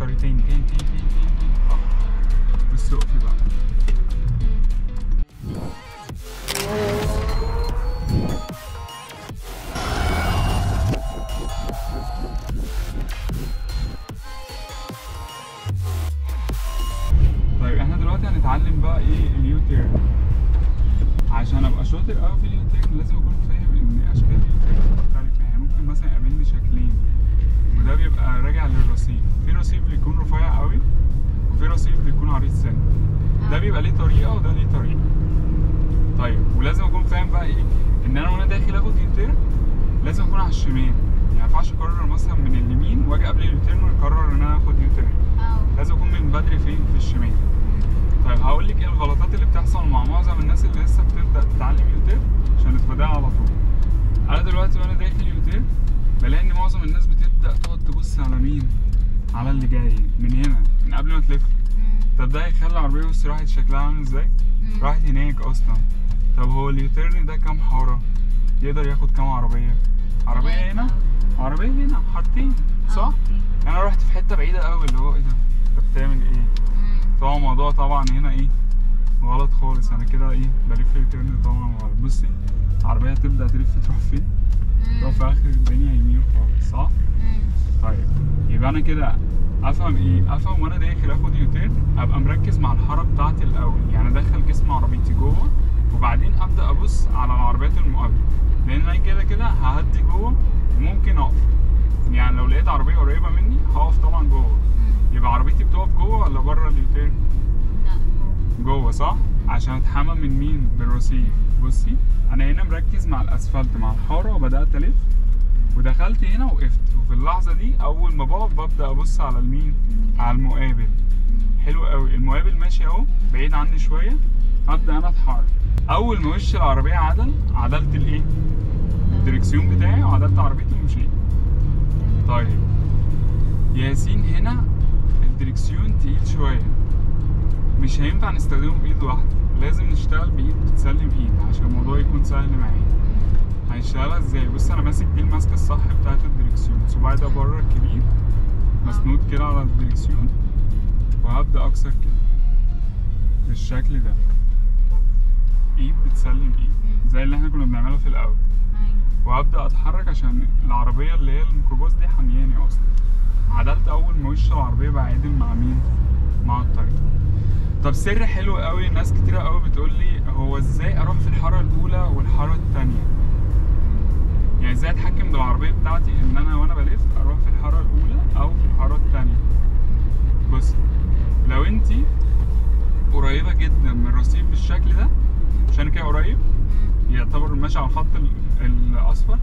اكسري تاني تاني تاني تاني تاني. بس اقفي بقى. طيب احنا دلوقتي هنتعلم بقى ايه اليو تيرن. عشان ابقى شاطر قوي في اليو تيرن لازم اكون فاهم ان اشكال اليو تيرن مختلفه. يعني ممكن مثلا يقابلني شكلين، وده بيبقى راجع للرصيف. في رصيف بيكون رفيع قوي، وفي رصيف بيكون عريض سن. ده بيبقى ليه طريقه وده ليه طريقه. طيب ولازم اكون فاهم بقى ايه ان انا وانا داخل اخد يو تيرن لازم اكون على الشمال. يعني ما ينفعش اقرر مثلا من اليمين واجي قبل اليو تيرن واقرر ان انا اخد يو تيرن. لازم اكون من بدري فين في الشمال. طيب هقول لك ايه الغلطات اللي بتحصل مع معظم الناس اللي لسه بتبدا تتعلم يو تيرن عشان نتفاداها على طول. انا دلوقتي وانا داخل يو تيرن بلاقي ان معظم الناس بتبدا تقعد تبص على مين؟ على اللي جاي من هنا من قبل ما تلف. طب ده هيخلي العربيه بص راحت شكلها عامل ازاي؟ راحت هناك اصلا. طب هو اليو تيرن ده كام حاره؟ يقدر ياخد كام عربيه؟ عربيه هنا عربيه هنا حارتين صح؟ انا رحت في حته بعيده قوي اللي هو ايه ده؟ انت بتعمل ايه؟ طبعا الموضوع طبعا هنا ايه؟ غلط خالص. انا كده ايه؟ بلف يو تيرن طبعا غلط. بصي العربيه تبدا تلف تروح فين؟ تروح في اخر الدنيا يمين خالص صح؟ طيب يبقى انا كده افهم ايه؟ افهم وانا داخل اخد يو تيرن ابقى مركز مع الحاره بتاعتي الاول. يعني ادخل جسم عربيتي جوه وبعدين ابدا ابص على العربيات المقابله، لان انا كده كده ههدي جوه وممكن اقف. يعني لو لقيت عربيه قريبه مني هقف طبعا جوه. يبقى عربيتي بتقف جوه ولا بره اليو تيرن؟ لا جوه صح؟ عشان اتحمى من مين؟ بالرصيف. بصي انا هنا مركز مع الاسفلت مع الحاره وبدات الف ودخلت هنا وقفت، وفي اللحظه دي اول ما بقف ببدا ابص على المين؟ على المقابل. حلو قوي. المقابل ماشي اهو بعيد عني شويه، هبدا انا اتحرك. اول ما وش العربيه عدلت الايه؟ الدركسيون بتاعي وعدلت عربيتي ومشيت. طيب ياسين هنا الدركسيون تقيل شويه، مش هينفع نستخدمه بايد واحده، لازم نشتغل بايد بتسلم ايد عشان الموضوع يكون سهل معايا. هنشتغلها ازاي؟ بص انا ماسك دي الماسكه الصح بتاعت الدركسيون، صباعي ده بره الكبير مسنود كده على الدركسيون، وهبدا اكسر كده بالشكل ده. ايد بتسلم ايد زي اللي احنا كنا بنعملها في الاول. وهبدا اتحرك عشان العربيه اللي هي الميكروباص دي حمياني اصلا. عدلت اول ما وش العربيه بقى عادل مع مين؟ مع الطريق. طب سر حلو قوي، ناس كتيره قوي بتقول لي هو ازاي اروح في الحاره الاولى والحاره الثانيه؟ يعني ازاي اتحكم بالعربيه بتاعتي ان انا وانا بلف اروح في الحاره الاولى او في الحاره الثانيه؟ بص لو انت قريبه جدا من الرصيف بالشكل ده، عشان كده قريب يعتبر ماشي على الخط الاصفر،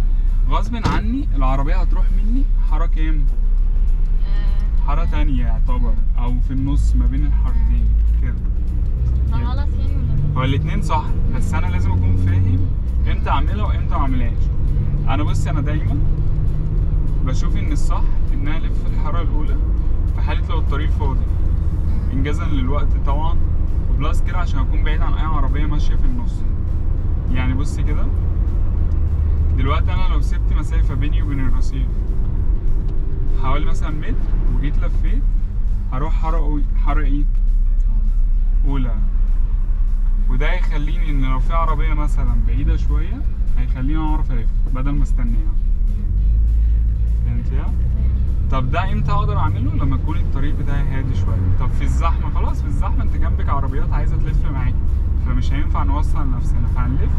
غصب عني العربيه هتروح مني حاره كام؟ حاره تانية يعتبر، او في النص ما بين الحارتين كده. ده غلط يعني ولا؟ هو الاتنين صح، بس انا لازم اكون فاهم امتى اعملها وامتى ما اعملهاش. انا بصي انا دايما بشوف ان الصح ان انا الف في الحاره الاولى في حاله لو الطريق فاضي انجازا للوقت طبعا، وبلاس كده عشان اكون بعيد عن اي عربيه ماشيه في النص. يعني بصي كده دلوقتي انا لو سبت مسافه بيني وبين الرصيف حوالي مثلا متر وجيت لفيت هروح حاره ايه؟ اولى. وده هيخليني ان لو في عربيه مثلا بعيده شويه هيخليني اعرف الف بدل ما استنيها. فهمتيها؟ طب ده امتى اقدر اعمله؟ لما يكون الطريق بتاعي هادي شويه. طب في الزحمه خلاص، في الزحمه انت جنبك عربيات عايزه تلف معاكي فمش هينفع نوصل نفسنا، فهنلف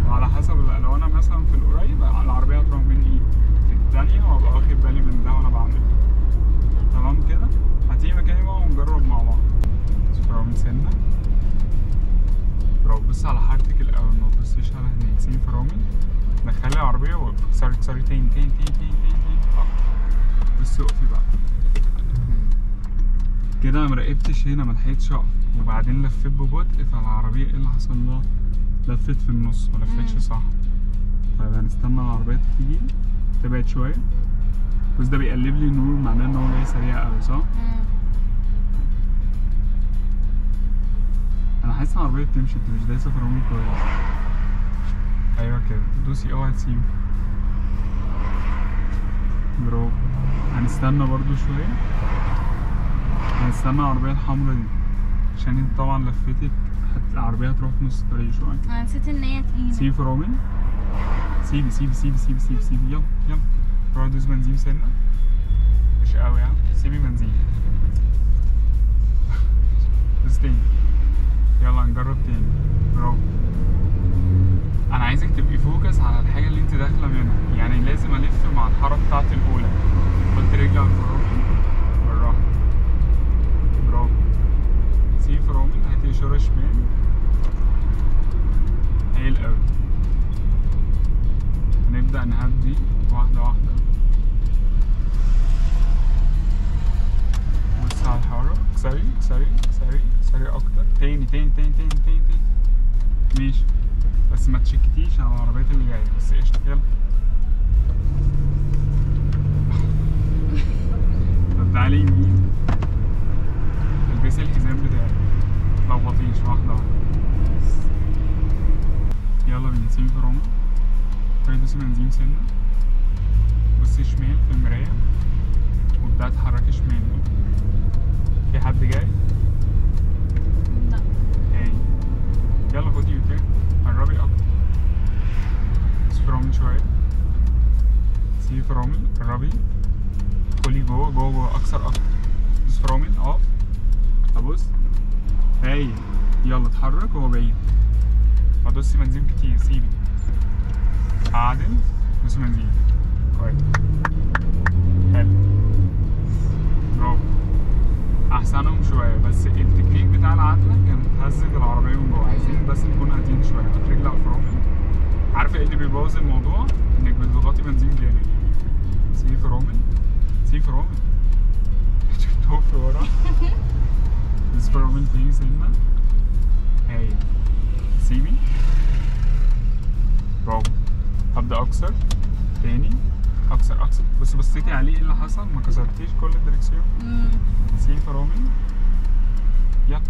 وعلى حسب. لو انا مثلا في القريب العربيه هتروح مني ايه؟ في الثانيه، وابقى واخد بالي من ده وانا بعمله. تمام كده؟ هتيجي مكاني بقى ونجرب مع بعض. فرامل سنه. برافو. بص على حارتك الاول ما تبصيش على هناك. سيبي فرامل، دخلي العربيه واكسري تاني تاني تاني تاني تاني. بصي اقفي بقى كده. انا مراقبتش هنا، ملحقتش اقف وبعدين لفيت ببطء، فالعربيه ايه اللي حصل لها؟ لفت في النص ما لفتش صح. طيب هنستنى العربيه تيجي تبعد شويه. بس ده بيقلب لي النور معناه ان هو جاي سريع قوي صح؟ انا حاسس ان العربيه بتمشي، انت مش دايسه فرامل كويس. ايوه كده دوسي اوعي تسيبي. برافو. هنستنى برضو شويه هنستنى العربية الحمرا دي عشان انت طبعا لفتك، العربية هتروح في نص الطريق شوية. انا نسيت ان هي تقيلة. سيبي فرامل، سيبي سيبي سيبي سيبي سيبي سيبي، يلا يلا روح دوس بنزين سنة، مش قوي يعني، سيبي بنزين، دوس تاني، يلا نجرب تاني، برافو. انا عايزك تبقي فوكس على الحاجة اللي انت داخلة منها، يعني لازم الف مع الحارة بتاعتي الأولى، حط رجلي على الفرامل بالراحة، برافو. سيبي فرامل، هاتي إشارة شمال، هايل قوي. هنبدأ نهدي واحدة واحدة، بص على الحارة، اكسري اكسري اكسري اكسري أكتر، تاني تاني تاني تاني تاني تاني، ماشي، بس ما تشكتيش على العربيات اللي جاية، بس قشطة، يلا. طب تعالي يمين، البسي الحزام بتاعك، متلخبطيش، واحدة واحدة، يلا بينا. سيبي فرامل، دوسي بنزين سنة، بصي شمال في المراية وابدأي اتحركي شمال. في حد جاي؟ لا. هاي، يلا خدي يوتيرن، قربي أكتر، دوسي فرامل شوية، سيبي فرامل، قربي، ادخلي جوه جوه جوه، أكثر أكتر، دوسي فرامل، أقف، أبص، هاي، يلا اتحرك، هو بعيد، هدوسي بنزين كتير، سيبي، أعدل، دوسي بنزين، كويس، حلو، برافو، أحسنهم شوية، بس التكنيك بتاع العدلة كان هزت العربية من جوه، عايزين بس نكون هاديين شوية، رجل على الفرامل. عارفة ايه اللي بيبوظ الموضوع؟ إنك بتضغطي بنزين جامد. سيبي فرامل، سيبي فرامل، شفتوفي ورا، دوسي فرامل تاني سنة، هايل، سيبي، برافو، هبدأ أكسر تاني، أكسر أكسر، بس بصيتي عليه ايه اللي حصل؟ ما كسرتيش كل الدركسيون. سيبي فرامل، يلا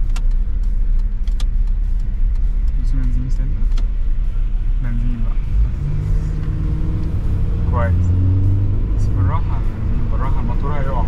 دوسي بنزين سنة، بنزين بقى، كويس، بس بالراحة على البنزين، بالراحة، الموتور هيقع،